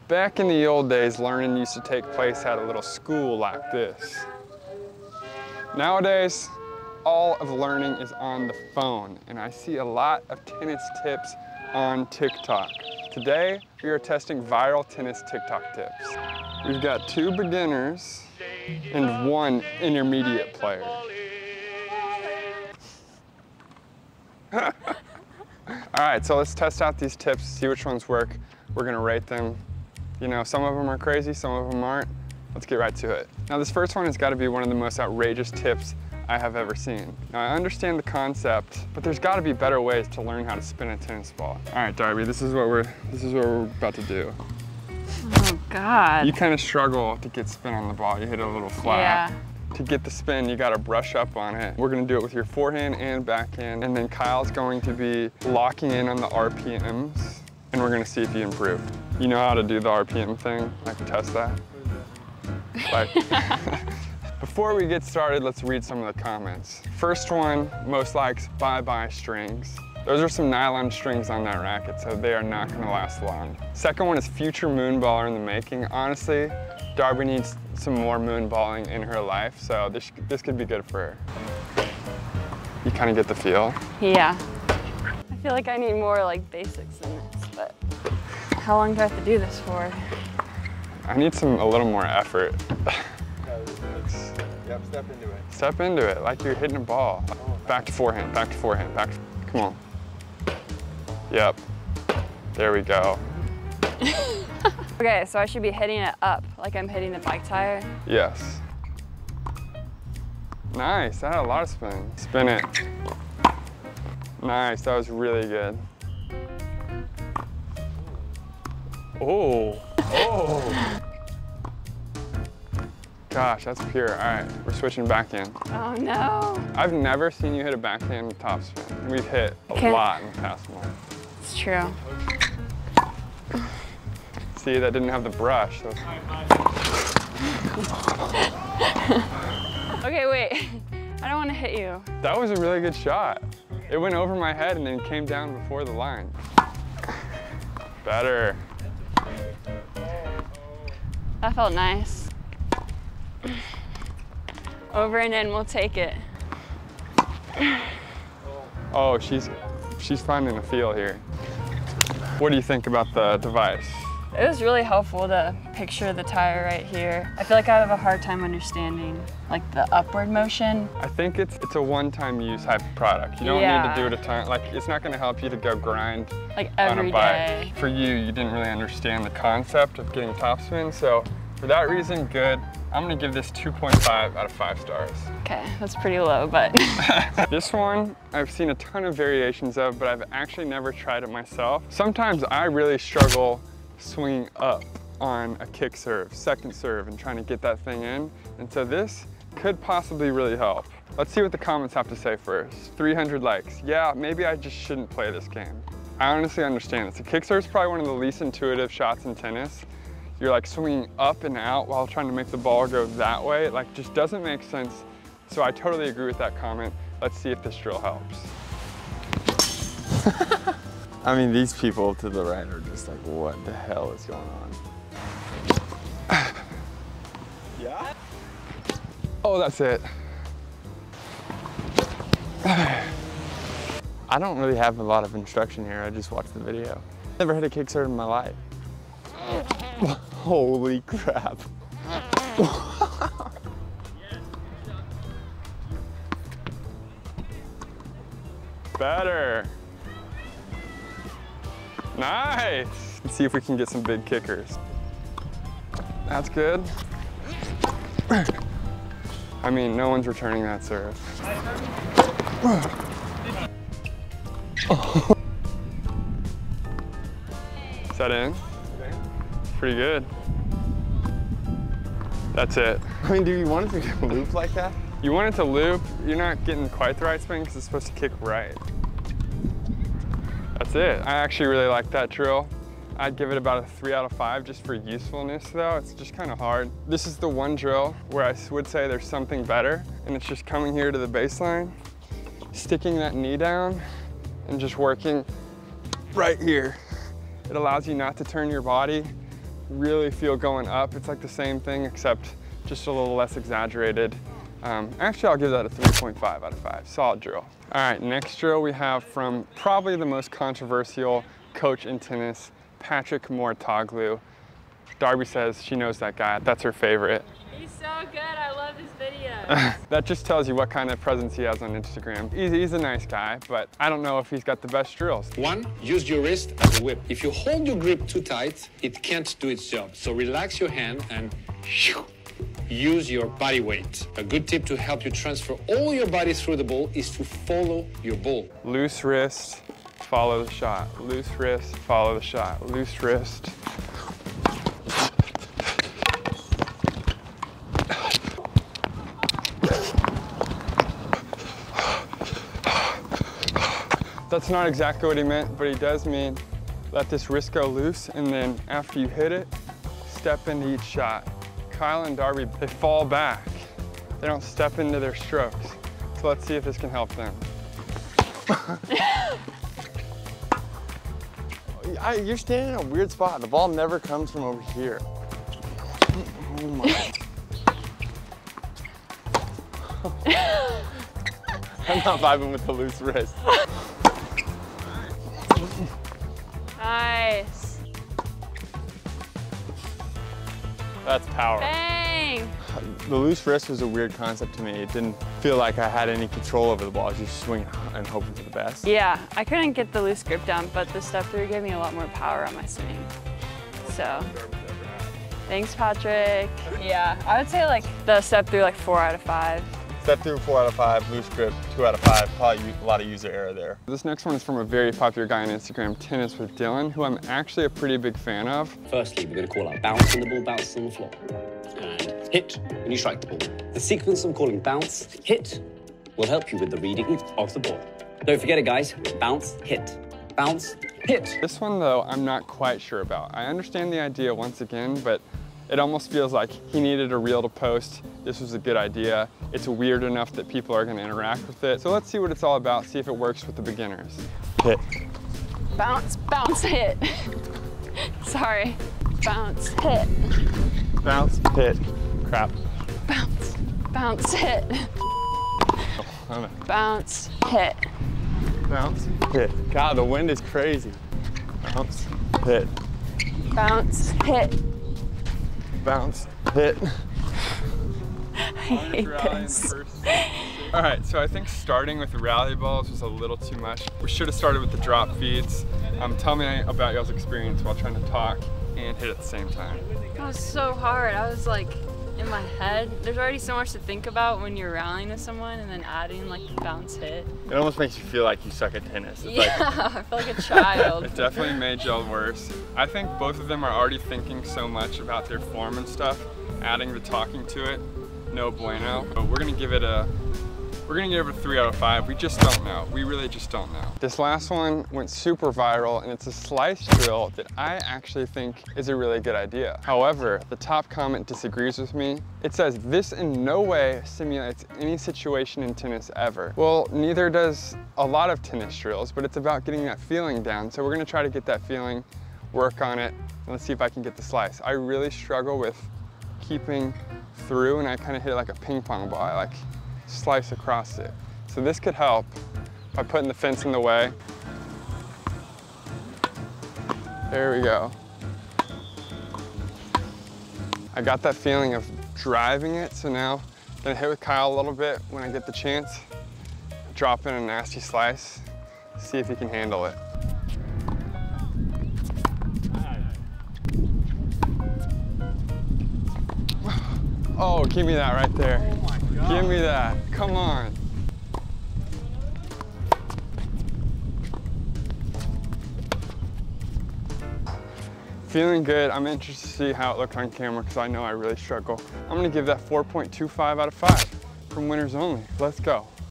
Back in the old days, learning used to take place at a little school like this. Nowadays, all of learning is on the phone, and I see a lot of tennis tips on TikTok. Today, we are testing viral tennis TikTok tips. We've got 2 beginners and 1 intermediate player. All right, so let's test out these tips, see which ones work. We're gonna rate them. You know, some of them are crazy, some of them aren't. Let's get right to it. Now, this first one has got to be one of the most outrageous tips I have ever seen. Now, I understand the concept, but there's got to be better ways to learn how to spin a tennis ball. All right, Darby, this is what we're about to do. Oh God. You kind of struggle to get spin on the ball. You hit it a little flat. Yeah. To get the spin, you got to brush up on it. We're going to do it with your forehand and backhand, and then Kyle's going to be locking in on the RPMs, and we're going to see if you improve. You know how to do the RPM thing? I can test that. Like, before we get started, let's read some of the comments. First one, most likes, bye-bye strings. Those are some nylon strings on that racket, so they are not gonna last long. Second one is future moonballer in the making. Honestly, Darby needs some more moonballing in her life, so this could be good for her. You kind of get the feel? Yeah. I feel like I need more like basics in this, but how long do I have to do this for? I need a little more effort. Yep, step into it. Step into it like you're hitting a ball. Back to forehand, back to forehand, come on. Yep, there we go. Okay, so I should be hitting it up like I'm hitting the bike tire? Yes. Nice, that had a lot of spin. Spin it. Nice, that was really good. Oh. Oh. Gosh, that's pure. All right, we're switching backhand. Oh no. I've never seen you hit a backhand topspin. We've hit a lot in the past month. It's true. See, that didn't have the brush. So. Okay, wait. I don't want to hit you. That was a really good shot. It went over my head and then came down before the line. Better. That felt nice. Over and in, we'll take it. Oh, she's finding a feel here. What do you think about the device? It was really helpful to picture the tire right here. I feel like I have a hard time understanding like the upward motion. I think it's a one-time use type of product. You don't need to do it a ton. Like, it's not gonna help you to go grind like on a bike. Day. For you didn't really understand the concept of getting topspin, so for that reason, good. I'm gonna give this 2.5 out of 5 stars. Okay, that's pretty low, but. This one, I've seen a ton of variations of, but I've actually never tried it myself. Sometimes I really struggle swinging up on a kick serve, second serve, and trying to get that thing in. And so this could possibly really help. Let's see what the comments have to say first. 300 likes. Yeah, maybe I just shouldn't play this game. I honestly understand this. A kick serve is probably one of the least intuitive shots in tennis. You're like swinging up and out while trying to make the ball go that way. It like just doesn't make sense. So I totally agree with that comment. Let's see if this drill helps. I mean, these people to the right are just like, what the hell is going on? Yeah? Oh, that's it. I don't really have a lot of instruction here. I just watched the video. Never hit a kick serve in my life. Holy crap. Better. Nice. Let's see if we can get some big kickers. That's good. I mean, no one's returning that serve. Is that in? Pretty good. That's it. I mean, do you want it to loop like that? You want it to loop, you're not getting quite the right spin because it's supposed to kick right. That's it. I actually really like that drill. I'd give it about a 3 out of 5 just for usefulness though. It's just kind of hard. This is the one drill where I would say there's something better, and it's just coming here to the baseline, sticking that knee down and just working right here. It allows you not to turn your body really feel going up. It's like the same thing, except just a little less exaggerated. Actually, I'll give that a 3.5 out of 5. Solid drill. All right, next drill we have from probably the most controversial coach in tennis, Patrick Mouratoglou. Darby says she knows that guy. That's her favorite. He's so good. I love his videos. That just tells you what kind of presence he has on Instagram. He's a nice guy, but I don't know if he's got the best drills. 1, use your wrist as a whip. If you hold your grip too tight, it can't do its job. So relax your hand and use your body weight. A good tip to help you transfer all your body through the ball is to follow your ball. Loose wrist, follow the shot. Loose wrist, follow the shot. Loose wrist. That's not exactly what he meant, but he does mean let this wrist go loose, and then after you hit it, step into each shot. Kyle and Darby, they fall back. They don't step into their strokes. So let's see if this can help them. You're standing in a weird spot. The ball never comes from over here. Oh my. I'm not vibing with the loose wrist. Nice. That's power. Bang. The loose wrist was a weird concept to me. It didn't feel like I had any control over the ball. I was just swinging and hoping for the best. Yeah, I couldn't get the loose grip down, but the step through gave me a lot more power on my swing. So, thanks, Patrick. Yeah, I would say like the step through like 4 out of 5. Step through 4 out of 5, loose grip 2 out of 5. Probably a lot of user error there. This next one is from a very popular guy on Instagram, Tennis with Dylan, who I'm actually a pretty big fan of. Firstly, we're going to call out bounce when the ball bounces on the floor. And hit when you strike the ball. The sequence I'm calling bounce, hit will help you with the reading of the ball. Don't forget it, guys. Bounce, hit. Bounce, hit. This one, though, I'm not quite sure about. I understand the idea once again, but it almost feels like he needed a reel to post. This was a good idea. It's weird enough that people are going to interact with it. So let's see what it's all about, see if it works with the beginners. Hit. Bounce, bounce, hit. Sorry. Bounce, hit. Bounce, hit. Crap. Bounce, bounce, hit. Oh, Bounce, hit. bounce, hit. God, the wind is crazy. Bounce, hit. Bounce, hit. Bounce, hit. I hate this. All right, so I think starting with the rally balls was a little too much. We should have started with the drop feeds. Tell me about y'all's experience while trying to talk and hit at the same time. It was so hard. I was like in my head. There's already so much to think about when you're rallying to someone and then adding like the bounce hit. It almost makes you feel like you suck at tennis. It's Yeah, I feel like a child. It definitely made y'all worse. I think both of them are already thinking so much about their form and stuff. Adding the talking to it, no bueno. But we're gonna give it a 3 out of 5. We just don't know. We really just don't know. This last one went super viral, and it's a slice drill that I actually think is a really good idea. However, the top comment disagrees with me. It says, this in no way simulates any situation in tennis ever. Well, neither does a lot of tennis drills, but it's about getting that feeling down. So we're gonna try to get that feeling, work on it, and let's see if I can get the slice. I really struggle with keeping through, and I kind of hit it like a ping pong ball. I like slice across it. So this could help by putting the fence in the way. There we go. I got that feeling of driving it, so now I'm gonna hit with Kyle a little bit when I get the chance. Drop in a nasty slice, see if he can handle it. Oh, give me that right there. Oh my God. Give me that, come on. Feeling good. I'm interested to see how it looked on camera because I know I really struggle. I'm gonna give that 4.25 out of 5 from Winners Only. Let's go.